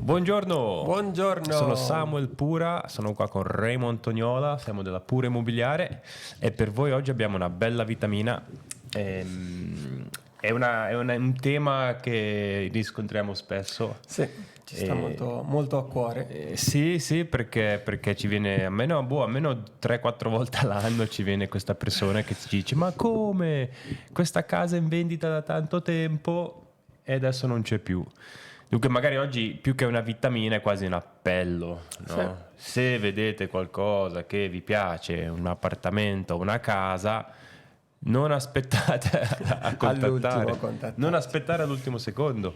Buongiorno. Buongiorno. Sono Samuel Pura, sono qua con Raymond Tognola, siamo della Pura Immobiliare e per voi oggi abbiamo una bella vitamina. È un tema che riscontriamo spesso. Sì, ci sta molto a cuore. Sì, perché ci viene almeno 3-4 volte all'anno ci viene questa persona che ci dice: ma come? Questa casa è in vendita da tanto tempo e adesso non c'è più. Dunque magari oggi più che una vitamina è quasi un appello, no? Sì. Se vedete qualcosa che vi piace, un appartamento, una casa, non aspettate a contattare, non aspettare all'ultimo secondo,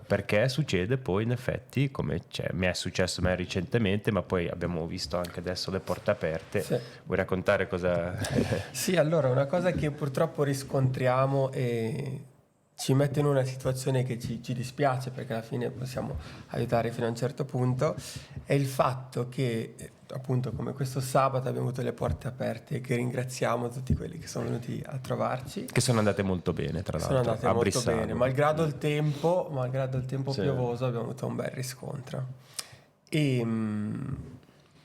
perché succede poi in effetti, come mi è successo a me recentemente, ma poi abbiamo visto anche adesso le porte aperte. Sì. Vuoi raccontare cosa? Sì, allora una cosa che purtroppo riscontriamo e ci mette in una situazione che ci dispiace, perché alla fine possiamo aiutare fino a un certo punto, è il fatto che appunto come questo sabato abbiamo avuto le porte aperte e che ringraziamo tutti quelli che sono venuti a trovarci, Che sono andate molto bene, tra l'altro. Sono andate molto bene, malgrado il tempo Sì. piovoso abbiamo avuto un bel riscontro e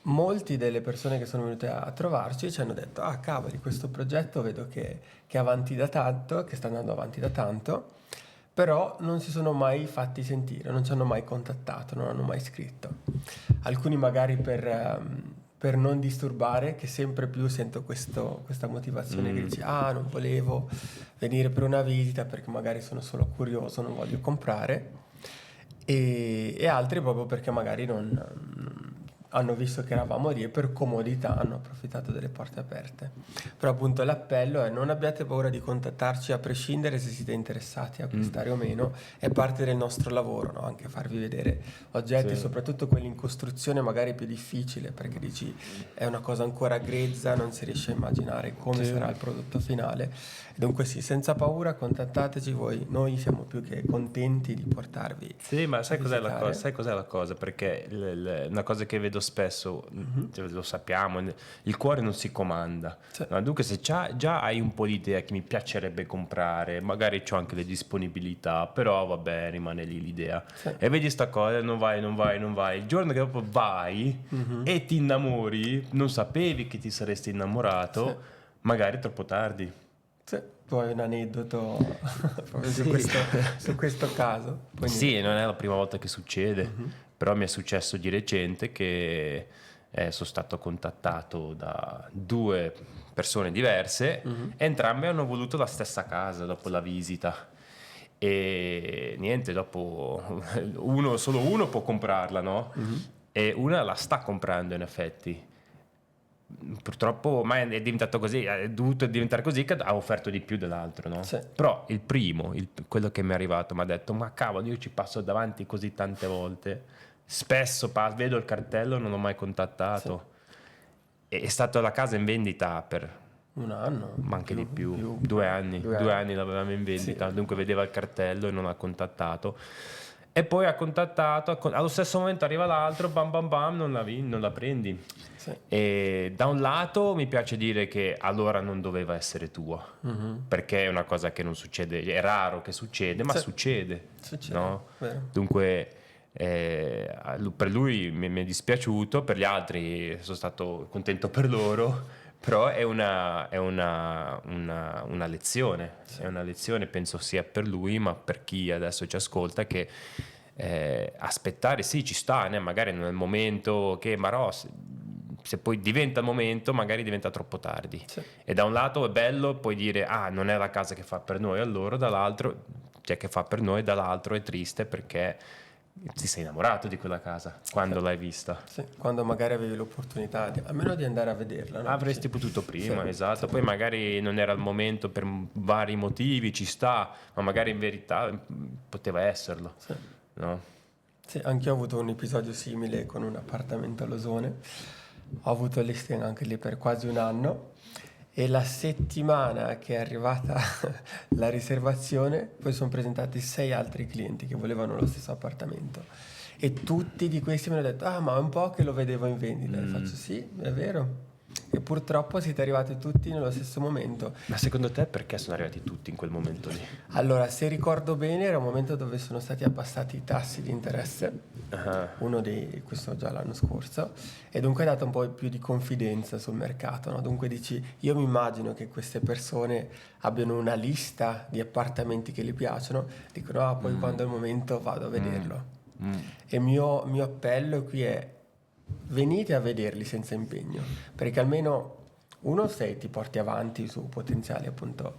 molti delle persone che sono venute a trovarci ci hanno detto: ah cavoli, questo progetto vedo che è avanti da tanto, che sta andando avanti da tanto, però non si sono mai fatti sentire, non ci hanno mai contattato, non hanno mai scritto. Alcuni magari per non disturbare, che sempre più sento questa motivazione che dici: ah, non volevo venire per una visita perché magari sono solo curioso, non voglio comprare, e altri proprio perché magari non hanno visto che eravamo lì e per comodità hanno approfittato delle porte aperte. Però appunto l'appello è: non abbiate paura di contattarci, a prescindere se siete interessati a acquistare o meno, è parte del nostro lavoro, no? Anche farvi vedere oggetti, Sì. soprattutto quelli in costruzione magari più difficile, perché dici è una cosa ancora grezza, non si riesce a immaginare come sarà il prodotto finale. Dunque sì, senza paura contattateci voi, noi siamo più che contenti di portarvi. Sì, ma sai cos'è la visitare. cosa? Sai cos'è la cosa? Perché una cosa che vedo spesso, lo sappiamo, il cuore non si comanda. Sì. No, dunque se già hai un po' di idea che mi piacerebbe comprare, magari ho anche le disponibilità, però vabbè, rimane lì l'idea. Sì. E vedi sta cosa, non vai. Il giorno che dopo vai e ti innamori, non sapevi che ti saresti innamorato, Sì. magari è troppo tardi. Sì, poi un aneddoto proprio su questo caso. Poi Sì, non è la prima volta che succede, però mi è successo di recente che sono stato contattato da 2 persone diverse, entrambe hanno voluto la stessa casa dopo la visita e niente, dopo solo uno può comprarla, no? E una la sta comprando in effetti. Purtroppo ma è diventato così, è dovuto diventare così che ha offerto di più dell'altro, no? Sì. Però il primo, quello che mi è arrivato, mi ha detto: ma cavolo, io ci passo davanti così tante volte, spesso vedo il cartello, non ho mai contattato. Sì. È stata la casa in vendita per un anno, ma anche di più. 2 anni. 2 anni l'avevamo in vendita, sì. Dunque vedeva il cartello e non ha contattato. E poi ha contattato, allo stesso momento arriva l'altro, bam bam bam, non la prendi. Sì. E da un lato mi piace dire che allora non doveva essere tua, perché è una cosa che non succede, è raro che succede, ma succede, no? Dunque per lui mi è dispiaciuto, per gli altri sono stato contento per loro. Però è una lezione, sì. È una lezione, penso sia per lui, ma per chi adesso ci ascolta, che aspettare sì ci sta, magari nel momento che se poi diventa il momento magari diventa troppo tardi, sì. E da un lato è bello poi dire: ah, non è la casa che fa per noi, allora dall'altro, cioè che fa per noi, dall'altro è triste perché ti sei innamorato di quella casa quando l'hai vista. Sì, quando magari avevi l'opportunità almeno di andare a vederla, no? Avresti potuto prima, sì, esatto. Sì. Poi magari non era il momento per vari motivi, ci sta, ma magari in verità poteva esserlo, sì. No? Sì, anche io ho avuto un episodio simile con un appartamento a Losone. Ho avuto il listing anche lì per quasi un anno e la settimana che è arrivata la riservazione poi sono presentati 6 altri clienti che volevano lo stesso appartamento e tutti di questi mi hanno detto: ah, ma è un po' che lo vedevo in vendita. E faccio: sì, è vero, E purtroppo siete arrivati tutti nello stesso momento. Ma secondo te perché sono arrivati tutti in quel momento lì? Allora, se ricordo bene, era un momento dove sono stati abbassati i tassi di interesse, questo già l'anno scorso, e dunque è data un po' più di confidenza sul mercato, no? Dunque dici, io mi immagino che queste persone abbiano una lista di appartamenti che gli piacciono, dicono, poi quando è il momento vado a vederlo. E il mio appello qui è: venite a vederli senza impegno, perché almeno uno ti porti avanti su potenziali appunto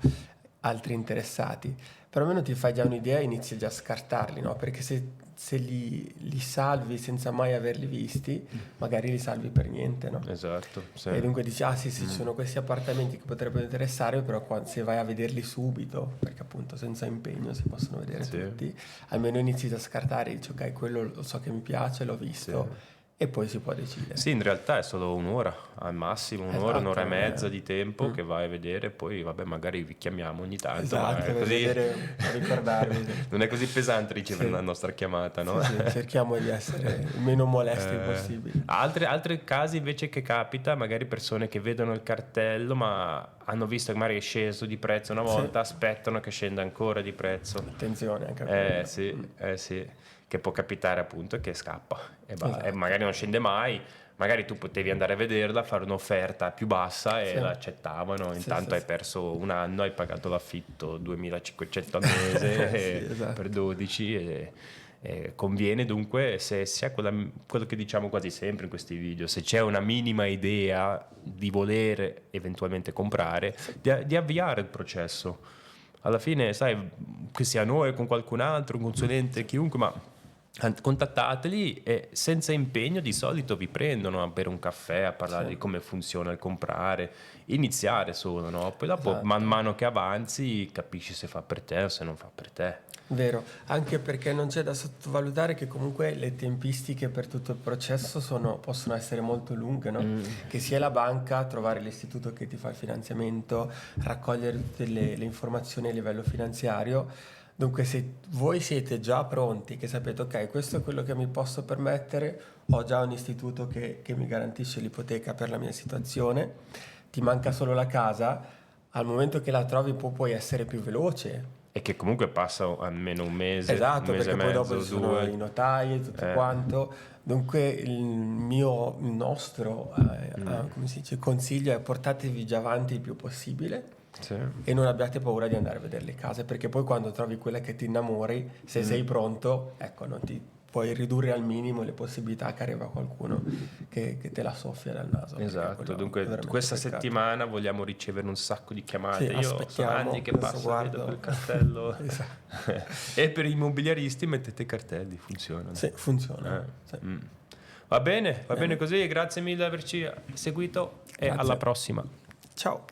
altri interessati, però almeno ti fai già un'idea e inizi già a scartarli, no? Perché se li salvi senza mai averli visti, magari li salvi per niente, no? Esatto, sì. E dunque dici, sì, ci sono questi appartamenti che potrebbero interessare, però se vai a vederli subito, perché appunto senza impegno si possono vedere tutti, almeno inizi a scartare e dici, ok, quello lo so che mi piace, l'ho visto. E poi si può decidere. Sì, in realtà è solo un'ora, al massimo un'ora, un'ora e mezza di tempo che vai a vedere, poi vabbè magari vi chiamiamo ogni tanto. Esatto, così... ricordarvi. Non è così pesante ricevere la nostra chiamata, no? Sì, cerchiamo di essere il meno molesti possibile. Altri casi invece che capita, magari persone che vedono il cartello ma hanno visto che magari è sceso di prezzo una volta, aspettano che scenda ancora di prezzo. Attenzione anche a quello. Sì. Che può capitare appunto che scappa e magari non scende mai, magari tu potevi andare a vederla, fare un'offerta più bassa e l'accettavano, intanto hai perso un anno, hai pagato l'affitto 2.500 al mese per 12 e conviene dunque, se si ha quello che diciamo quasi sempre in questi video, se c'è una minima idea di voler eventualmente comprare, di avviare il processo. Alla fine, sai, che sia noi con qualcun altro, un consulente, chiunque, ma contattateli e senza impegno di solito vi prendono a bere un caffè, a parlare di come funziona il comprare, iniziare solo, no? Poi dopo man mano che avanzi capisci se fa per te o se non fa per te. Vero, anche perché non c'è da sottovalutare che comunque le tempistiche per tutto il processo possono essere molto lunghe, no? Che sia la banca, trovare l'istituto che ti fa il finanziamento, raccogliere tutte le informazioni a livello finanziario. Dunque se voi siete già pronti, che sapete ok, questo è quello che mi posso permettere, ho già un istituto che mi garantisce l'ipoteca per la mia situazione, ti manca solo la casa, al momento che la trovi puoi essere più veloce. E che comunque passa almeno un mese, esatto, un mese perché e mezzo, poi dopo ci sono i notai e tutto quanto. Dunque il nostro come si dice, consiglio è: portatevi già avanti il più possibile. E non abbiate paura di andare a vedere le case, perché poi quando trovi quella che ti innamori, se sei pronto, ecco, non ti puoi ridurre al minimo le possibilità che arriva qualcuno che te la soffia dal naso. Esatto, dunque questa settimana vogliamo ricevere un sacco di chiamate. Io sono anni che passo, vedo quel cartello. E per gli immobiliaristi mettete cartelli, funzionano. Sì, funziona. Va bene così, grazie mille per averci seguito e alla prossima. Ciao.